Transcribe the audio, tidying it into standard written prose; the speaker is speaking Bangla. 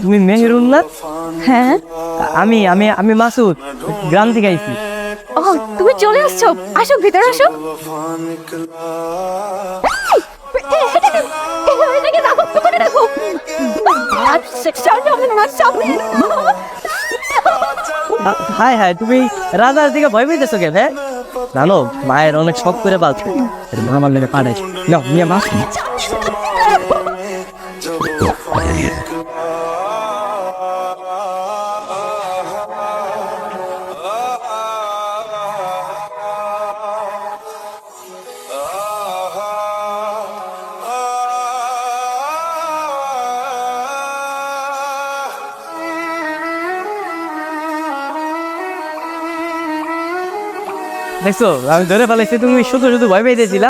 তুমি মেহেরুন না? হ্যাঁ। আমি আমি আমি মাসুদ, গ্রাম থেকে আইছি। ও, তুমি চলে আসছো, আসো ভিতরে আসো। এটাকে রাখো, দোকানে রাখো। হাই হাই, তুমি রাজার দিকে ভয় পেয়েছো কেন? হ্যাঁ জানো, মায়ের অনেক শখ করে পালছে, আমার লেগে পাঠাইছে। নাও নিয়ে মাছ। দেখছো, আমি ধরে ফেলাইছি, তুমি শুধু শুধু ভয় পেয়েছিলা।